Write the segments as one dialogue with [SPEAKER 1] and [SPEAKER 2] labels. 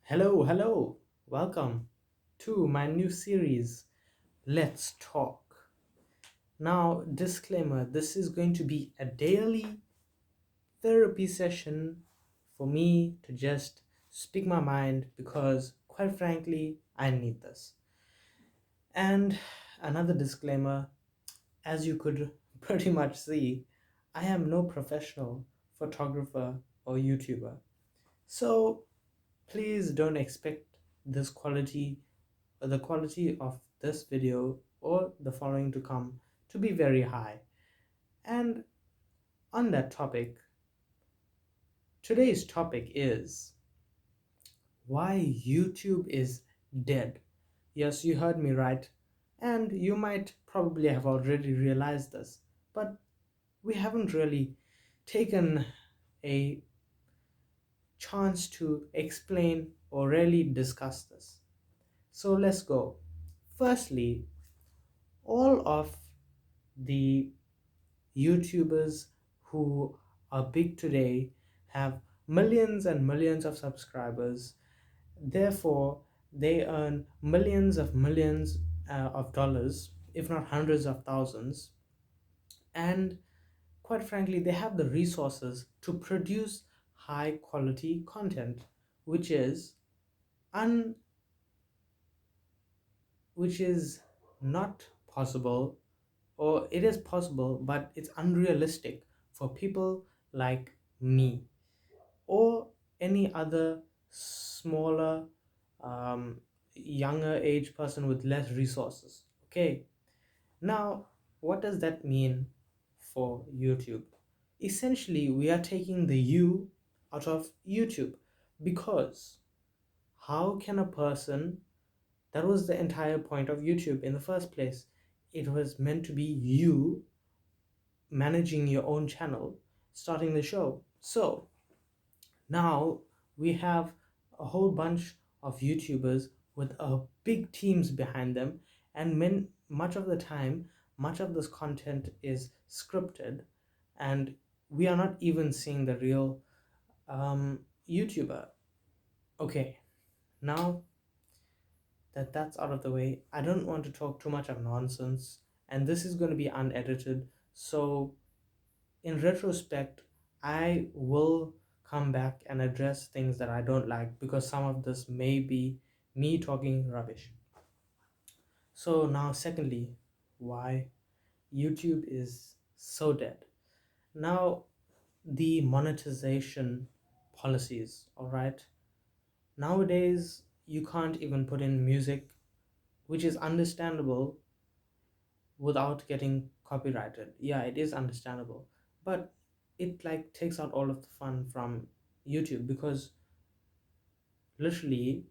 [SPEAKER 1] Hello. Welcome to my new series, Let's Talk. Now, disclaimer, this is going to be a daily therapy session for me to just speak my mind because, quite frankly, I need this. And another disclaimer, as you could pretty much see, I am no professional photographer or YouTuber. So, please don't expect this quality the quality of this video or the following to come to be very high. And on that topic, today's topic is why YouTube is dead. Yes, you heard me right. And you might probably have already realized this, but we haven't really taken a chance to explain or really discuss this. So let's go. Firstly, all of the YouTubers who are big today have millions and millions of subscribers. Therefore, they earn millions of dollars, if not hundreds of thousands. And quite frankly, they have the resources to produce high quality content, which is un which is not possible, or it is possible, but it's unrealistic for people like me or any other smaller, younger age person with less resources. Okay, now what does that mean for YouTube? Essentially, we are taking the U out of YouTube because how can a person, that was the entire point of YouTube in the first place. It was meant to be you managing your own channel, starting the show. So now we have a whole bunch of YouTubers with big teams behind them, and much of the time, much of this content is scripted, and we are not even seeing the real YouTuber. Okay, now that that's out of the way, I don't want to talk too much of nonsense, and this is going to be unedited. So, in retrospect, I will come back and address things that I don't like because some of this may be me talking rubbish. So, now, secondly, why YouTube is so dead. Now, the monetization policies, all right? Nowadays, you can't even put in music, which is understandable, without getting copyrighted. Yeah, it is understandable, but it like takes out all of the fun from YouTube because literally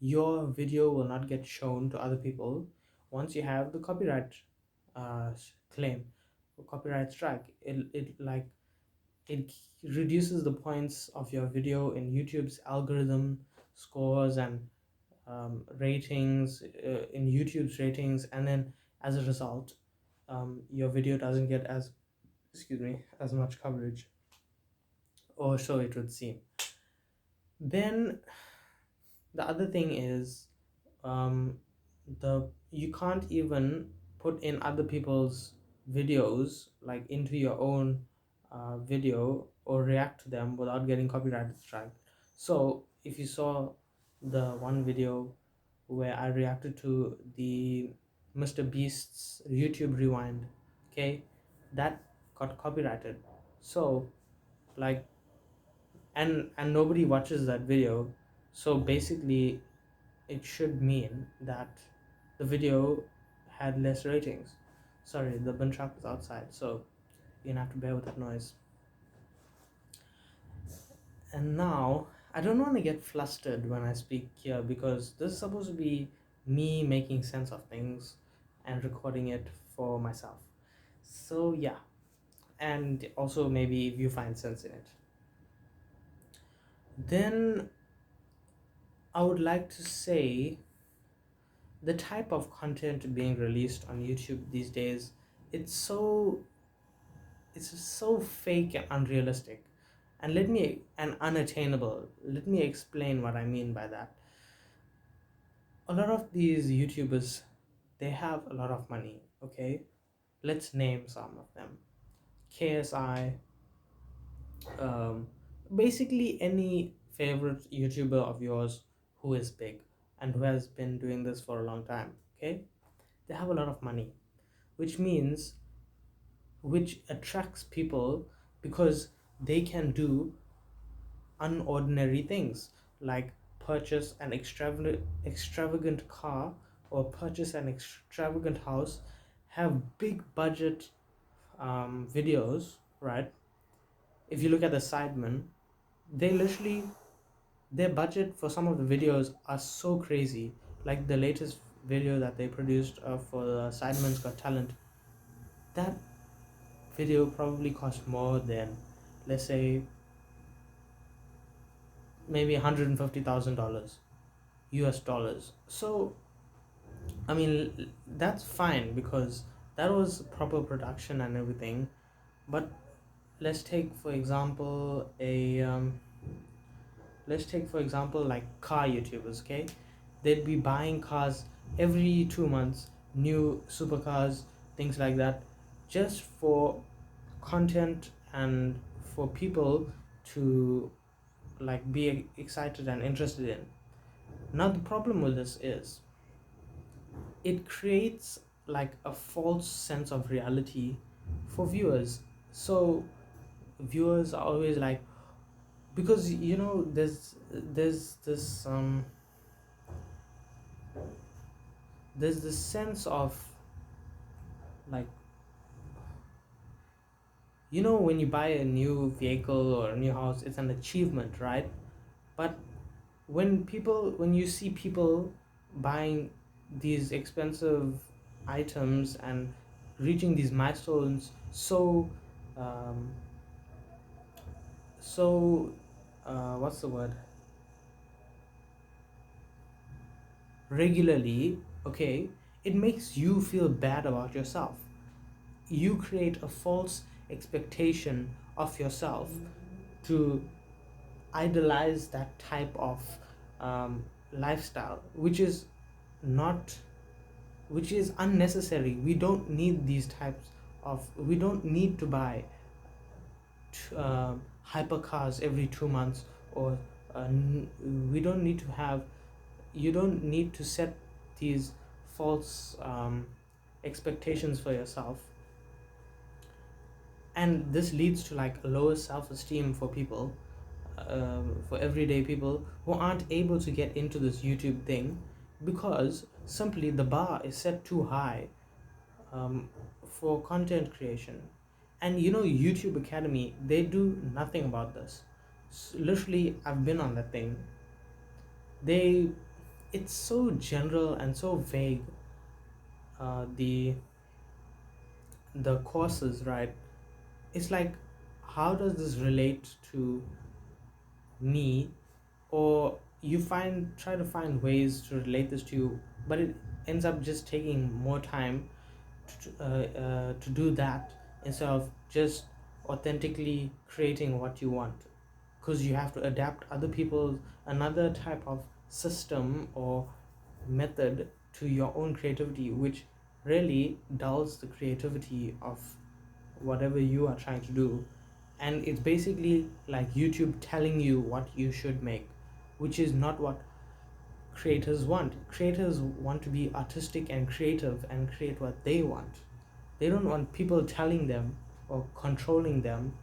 [SPEAKER 1] your video will not get shown to other people once you have the copyright claim or copyright strike. It reduces the points of your video in YouTube's algorithm scores and ratings, in YouTube's ratings, and then as a result, your video doesn't get as much coverage, or so it would seem. Then the other thing is, um, the you can't even put in other people's videos like into your own video or react to them without getting copyright strike. So if you saw the one video where I reacted to the Mr. Beast's YouTube rewind, okay, that got copyrighted. So like, and nobody watches that video. So basically, it should mean that the video had less ratings. Sorry, the bin truck is outside, so you have to bear with that noise. And now, I don't want to get flustered when I speak here because this is supposed to be me making sense of things and recording it for myself. So, yeah, and also maybe if you find sense in it. Then I would like to say the type of content being released on YouTube these days, it's so it's so fake and unrealistic. and unattainable. Let me explain what I mean by that. A lot of these YouTubers, they have a lot of money, okay? Let's name some of them. KSI, um, basically any favorite YouTuber of yours who is big and who has been doing this for a long time, okay? They have a lot of money, which means, which attracts people because they can do unordinary things like purchase an extravagant car or purchase an extravagant house, have big budget videos, right? If you look at the Sidemen, they literally, their budget for some of the videos are so crazy. Like the latest video that they produced for the Sidemen's Got Talent, that video probably cost more than, let's say, maybe $150,000 US dollars. So I mean, that's fine because that was proper production and everything. But let's take for example like car YouTubers, okay? They'd be buying cars every 2 months, new supercars, things like that, just for content and for people to like be excited and interested in. Now the problem with this is it creates like a false sense of reality for viewers. So viewers are always like, because there's this sense of like, when you buy a new vehicle or a new house, it's an achievement, right? But when you see people buying these expensive items and reaching these milestones um, what's the word, regularly, okay, it makes you feel bad about yourself. You create a false expectation of yourself to idolize that type of lifestyle, not which is unnecessary. We don't need to buy hypercars every 2 months, or we don't need to have you don't need to set these false expectations for yourself, and this leads to like a lower self-esteem for people, for everyday people who aren't able to get into this YouTube thing because simply the bar is set too high for content creation. And YouTube Academy, they do nothing about this. Literally, I've been on that thing. they it's so general and so vague, the courses, right? It's like, how does this relate to me? Or you try to find ways to relate this to you, but it ends up just taking more time to do that, instead of just authentically creating what you want, because you have to adapt other people's another type of system or method to your own creativity, which really dulls the creativity of whatever you are trying to do. And it's basically like YouTube telling you what you should make, which is not what creators want. Creators want to be artistic and creative and create what they want. They don't want people telling them or controlling them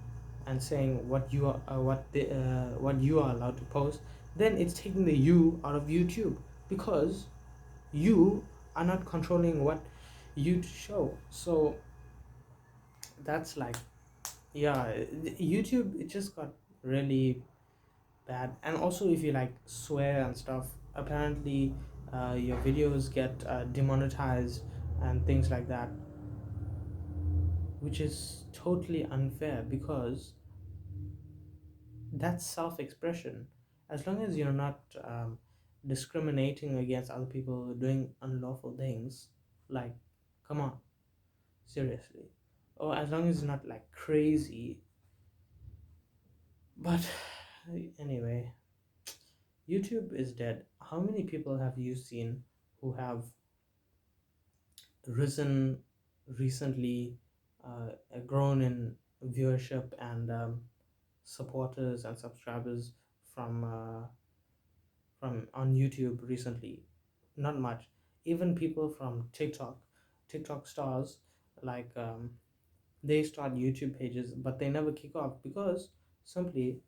[SPEAKER 1] and saying what you are allowed to post. Then it's taking the you out of YouTube, because you are not controlling what you show. So that's like, yeah, YouTube, it just got really bad. And also, if you like swear and stuff, apparently your videos get demonetized and things like that, which is totally unfair, because that's self-expression. As long as you're not discriminating against other people doing unlawful things, like, come on, seriously. Or as long as it's not like crazy, But anyway, YouTube is dead. How many people have you seen who have risen recently, grown in viewership and supporters and subscribers from on YouTube recently? Not much. Even people from TikTok stars, like they start YouTube pages, but they never kick off because simply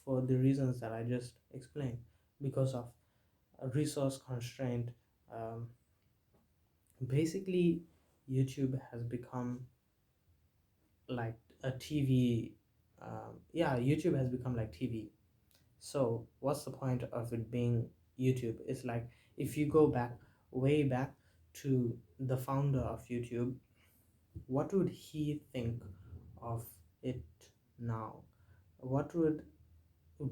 [SPEAKER 1] for the reasons that I just explained, because of a resource constraint. Um, Basically, YouTube has become like a TV. Yeah, YouTube has become like TV. So, what's the point of it being YouTube? It's like if you go back, way back to the founder of YouTube, what would he think of it now? What would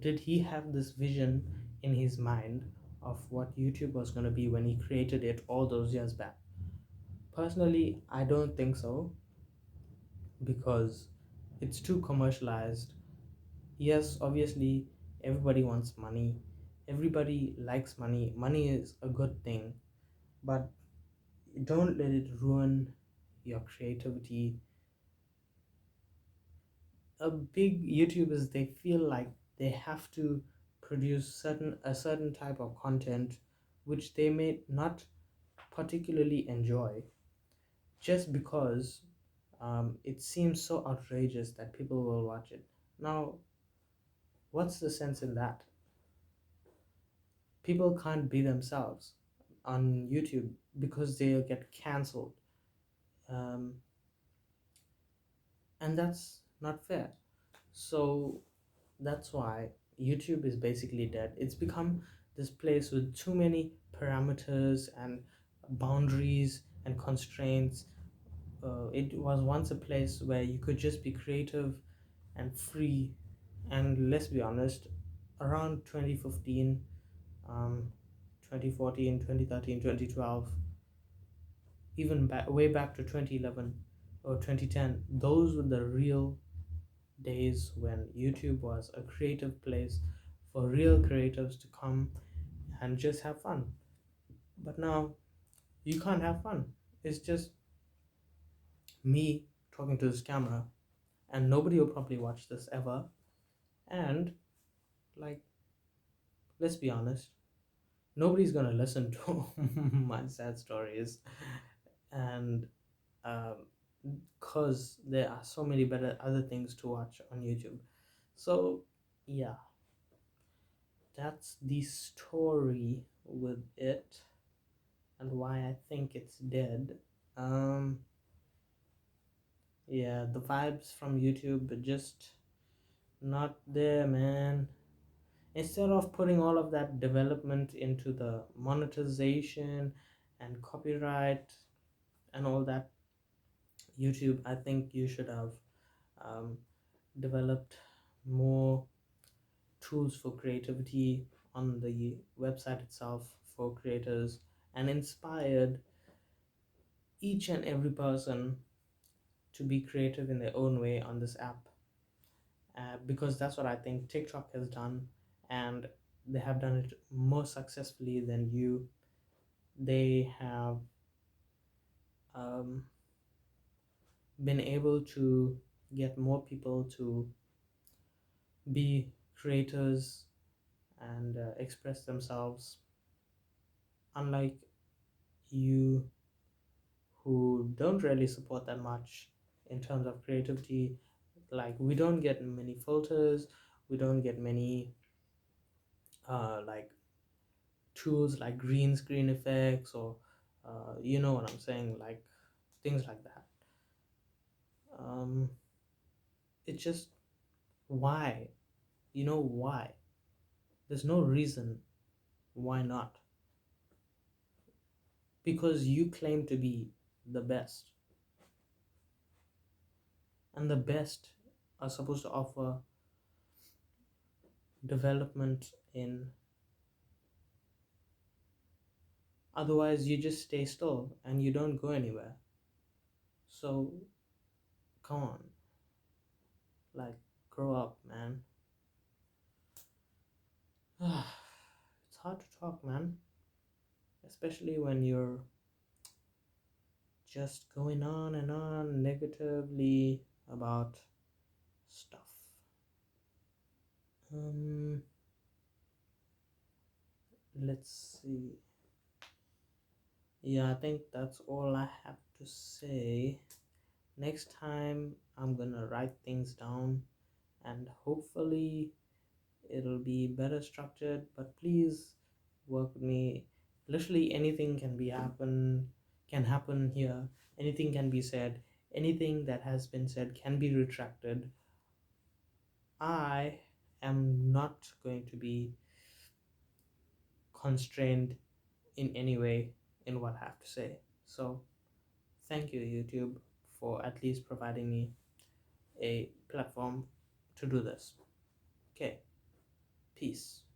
[SPEAKER 1] did he have this vision in his mind of what YouTube was going to be when he created it all those years back? Personally, I don't think so because it's too commercialized. Yes, obviously, everybody wants money, everybody likes money. Money is a good thing, but don't let it ruin your creativity. A big YouTubers, they feel like they have to produce a certain type of content which they may not particularly enjoy just because it seems so outrageous that people will watch it. Now, what's the sense in that? People can't be themselves on YouTube because they'll get cancelled, um, and that's not fair. So that's why YouTube is basically dead. It's become this place with too many parameters and boundaries and constraints. It was once a place where you could just be creative and free. And let's be honest, around 2015, um, 2014, 2013, 2012, even way back to 2011 or 2010, those were the real days when YouTube was a creative place for real creatives to come and just have fun. But now you can't have fun. It's just me talking to this camera, and nobody will probably watch this ever. And, like, let's be honest, nobody's gonna listen to my sad stories. And because there are so many better other things to watch on YouTube. So, yeah, that's the story with it and why I think it's dead. Um, yeah, the vibes from YouTube are just not there, man. Instead of putting all of that development into the monetization and copyright and all that, YouTube, I think you should have um, developed more tools for creativity on the website itself for creators and inspired each and every person to be creative in their own way on this app, because that's what I think TikTok has done, and they have done it more successfully than you. They have um, been able to get more people to be creators and express themselves, unlike you who don't really support that much in terms of creativity. Like, we don't get many filters, we don't get many like tools like green screen effects, or you know what I'm saying, like things like that. um it's just, why? You know why? There's no reason why not, because you claim to be the best, and the best are supposed to offer development in, otherwise you just stay still and you don't go anywhere. So come on, like, grow up, man. hard to talk, man, especially when you're just going on and on negatively about stuff. Um, let's see. Yeah, I think that's all I have to say. Next time, I'm gonna write things down and hopefully it'll be better structured. But please work with me. Literally anything can happen here. Anything can be said. Anything that has been said can be retracted. I am not going to be constrained in any way in what I have to say. So thank you, YouTube, for at least providing me a platform to do this. Okay, peace.